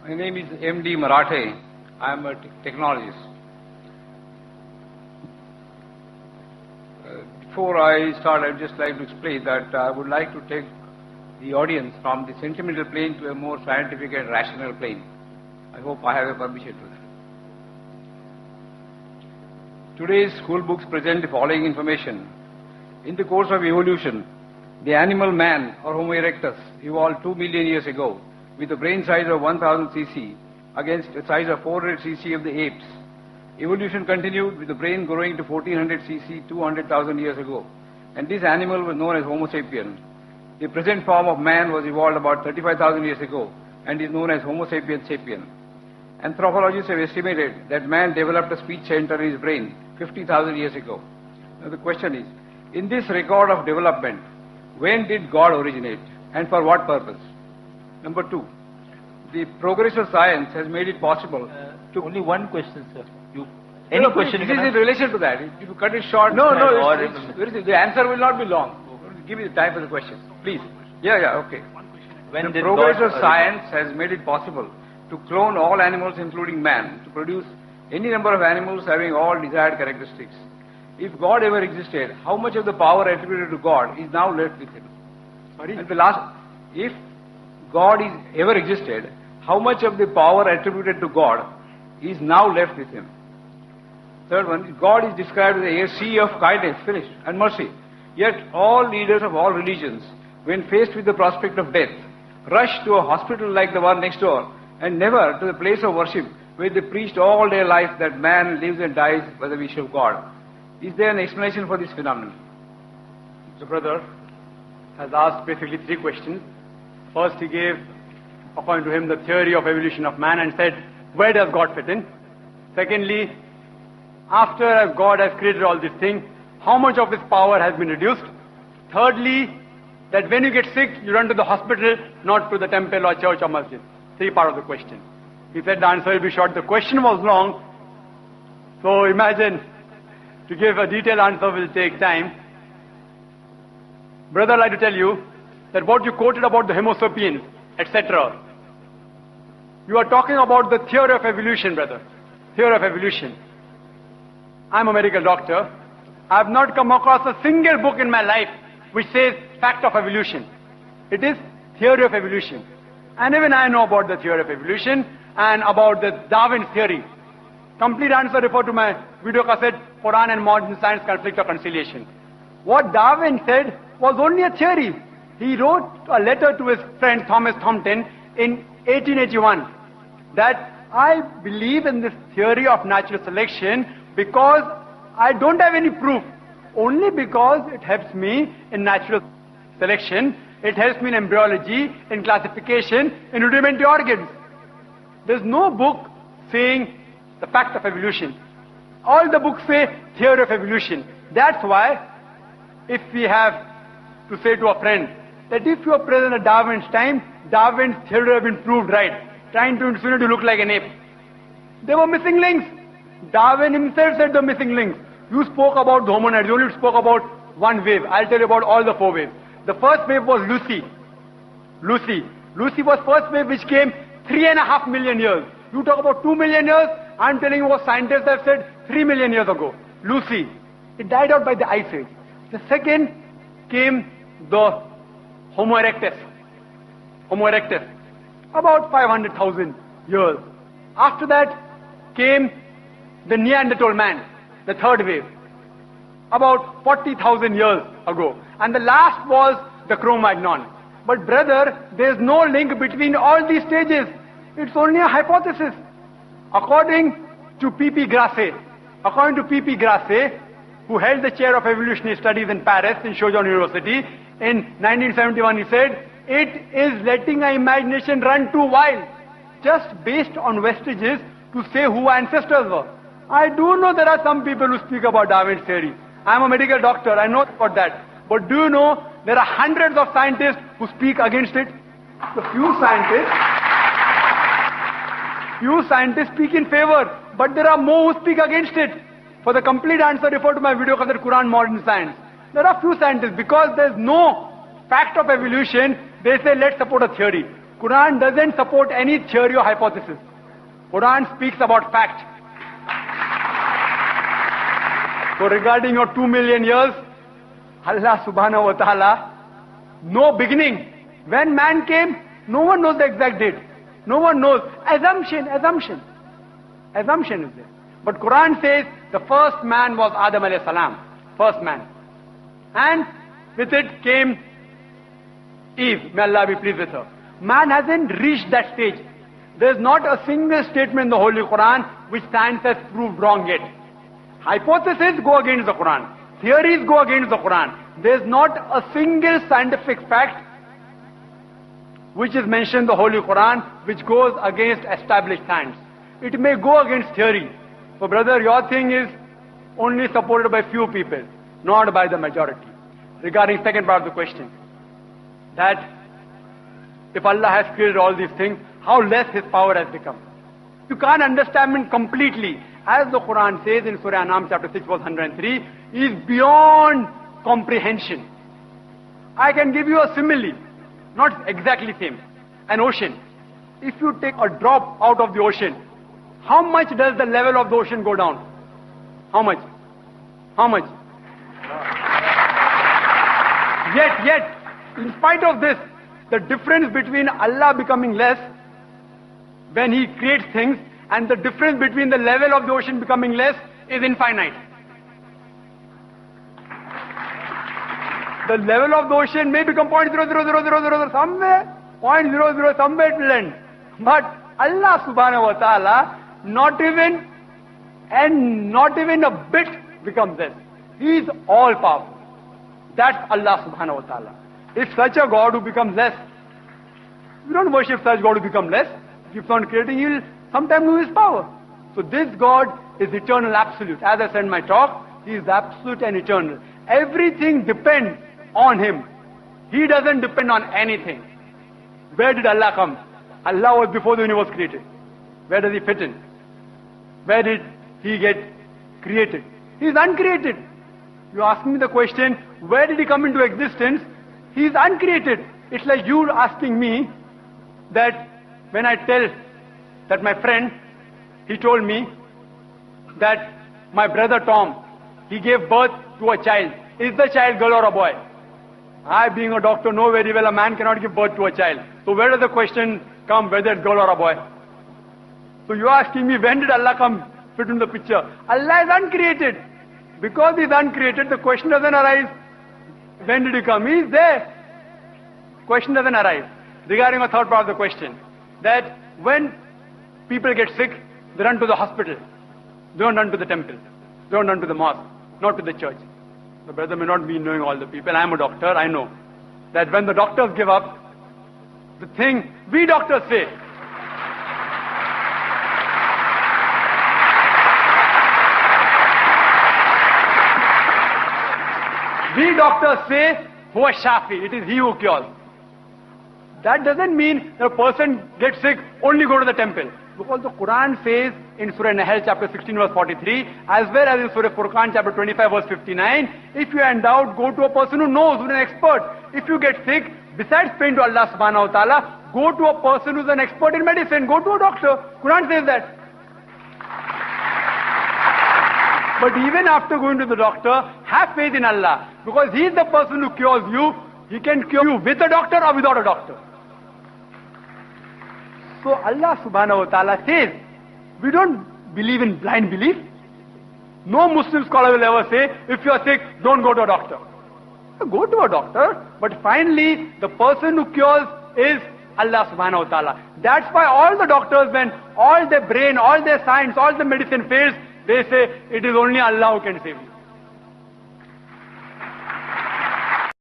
My name is M.D. Marathe. I am a technologist. Before I start, I would just like to explain that I would like to take the audience from the sentimental plane to a more scientific and rational plane. I hope I have a permission to that. Today's school books present the following information. In the course of evolution, the animal man, or Homo erectus, evolved 2 million years ago with a brain size of 1000 cc against a size of 400 cc of the apes. Evolution continued with the brain growing to 1400 cc 200,000 years ago, and this animal was known as Homo sapien. The present form of man was evolved about 35,000 years ago and is known as Homo sapiens sapien. Anthropologists have estimated that man developed a speech center in his brain 50,000 years ago. Now the question is, in this record of development, when did God originate and for what purpose? Number 2, the progress of science has made it possible to... Only one question, sir. Any question? This is in relation to that. If you cut it short, the answer will not be long. Give me the time for the question, please. Okay. When the progress of science has made it possible to clone all animals, including man, to produce any number of animals having all desired characteristics. If God ever existed, how much of the power attributed to God is now left with him? Sorry? And the last, if God is ever existed, how much of the power attributed to God is now left with him? Third one, God is described as a sea of kindness, finished, and mercy. Yet all leaders of all religions, when faced with the prospect of death, rush to a hospital like the one next door and never to the place of worship where they preached all their life that man lives and dies by the wish of God. Is there an explanation for this phenomenon? The brother has asked basically 3 questions. First, he gave, according to him, the theory of evolution of man and said, where does God fit in? Secondly, after God has created all these things, how much of his power has been reduced? Thirdly, that when you get sick, you run to the hospital, not to the temple or church or masjid. 3 parts of the question. He said the answer will be short. The question was long, so imagine, to give a detailed answer will take time. Brother, I'd like to tell you that what you quoted about the Homo sapiens, etc., you are talking about the theory of evolution, brother. Theory of evolution. I'm a medical doctor. I have not come across a single book in my life which says fact of evolution. It is theory of evolution. And even I know about the theory of evolution and about the Darwin's theory. Complete answer refer to my video cassette, Quran and Modern Science, Conflict or Conciliation. What Darwin said was only a theory. He wrote a letter to his friend Thomas Thompson in 1881 that I believe in this theory of natural selection because I don't have any proof. Only because it helps me in natural selection, it helps me in embryology, in classification, in rudimentary organs. There's no book saying the fact of evolution. All the books say theory of evolution. That's why, if we have to say to a friend that if you are present at Darwin's time, Darwin's theory have been proved right, trying to insinuate you look like an ape. There were missing links. Darwin himself said the missing links. You spoke about the hominids, you only spoke about one wave. I'll tell you about all the 4 waves. The first wave was Lucy. Lucy was first wave which came 3.5 million years. You talk about 2 million years, I'm telling you what scientists have said 3 million years ago. Lucy. It died out by the Ice Age. The second came the Homo erectus. About 500,000 years. After that came the Neanderthal man, the third wave, about 40,000 years ago. And the last was the Cro-Magnon. But brother, there is no link between all these stages. It's only a hypothesis. According to P.P. Grasset, who held the chair of evolutionary studies in Paris, in Sorbonne University, in 1971, he said, it is letting our imagination run too wild, just based on vestiges to say who our ancestors were. I do know there are some people who speak about Darwin's theory. I'm a medical doctor, I know about that. But do you know there are hundreds of scientists who speak against it? So few scientists speak in favor, but there are more who speak against it. For the complete answer, refer to my video called Quran Modern Science. There are few scientists, because there's no fact of evolution, they say let's support a theory. Quran doesn't support any theory or hypothesis. Quran speaks about fact. So regarding your 2 million years, Allah subhanahu wa ta'ala, no beginning. When man came, no one knows the exact date. No one knows. Assumption is there. But Quran says the first man was Adam alayhi salam. First man. And with it came Eve. May Allah be pleased with her. Man hasn't reached that stage. There's not a single statement in the Holy Quran which science has proved wrong yet. Hypotheses go against the Quran. Theories go against the Quran. There's not a single scientific fact which is mentioned in the Holy Quran which goes against established science. It may go against theory. So brother, your thing is only supported by few people, not by the majority. Regarding second part of the question, that if Allah has created all these things, how less His power has become. You can't understand it completely. As the Quran says in Surah Anam chapter 6 verse 103, is beyond comprehension. I can give you a simile, not exactly same. An ocean. If you take a drop out of the ocean, how much does the level of the ocean go down? How much? How much? Yet, in spite of this, the difference between Allah becoming less when He creates things and the difference between the level of the ocean becoming less is infinite. The level of the ocean may become 0.00000 somewhere, 0.00 somewhere it will end. But Allah subhanahu wa ta'ala, not even a bit becomes less. He is all powerful. That's Allah subhanahu wa ta'ala. If such a God who becomes less, we don't worship such God who becomes less. Keeps on creating, He will sometime lose His power. So this God is eternal, absolute. As I said in my talk, He is absolute and eternal. Everything depends on Him. He doesn't depend on anything. Where did Allah come? Allah was before the universe created. Where does He fit in? Where did He get created? He is uncreated. You ask me the question, where did He come into existence? He is uncreated. It's like you asking me that when I tell that my friend, he told me that my brother Tom, he gave birth to a child. Is the child girl or a boy? I, being a doctor, know very well a man cannot give birth to a child. So where does the question come whether it's girl or a boy? So you are asking me, when did Allah come fit in the picture? Allah is uncreated. Because He is uncreated, the question doesn't arise, when did He come? He is there. Question doesn't arise. Regarding a third part of the question, that when people get sick, they run to the hospital. They don't run to the temple. They don't run to the mosque, not to the church. The brother may not be knowing all the people. I am a doctor, I know. That when the doctors give up, the thing we doctors say, we doctors say, Huwa Shafi, it is He who cures. That doesn't mean the person gets sick, only go to the temple. Because the Quran says in Surah Nahl chapter 16 verse 43, as well as in Surah Furqan chapter 25 verse 59, if you are in doubt, go to a person who knows, who is an expert. If you get sick, besides praying to Allah subhanahu wa ta'ala, go to a person who is an expert in medicine, go to a doctor. Quran says that. But even after going to the doctor, have faith in Allah. Because He is the person who cures you. He can cure you with a doctor or without a doctor. So Allah subhanahu wa ta'ala says, we don't believe in blind belief. No Muslim scholar will ever say, if you are sick, don't go to a doctor. Go to a doctor, but finally, the person who cures is Allah subhanahu wa ta'ala. That's why all the doctors, when all their brain, all their science, all the medicine fails, they say, it is only Allah who can save you.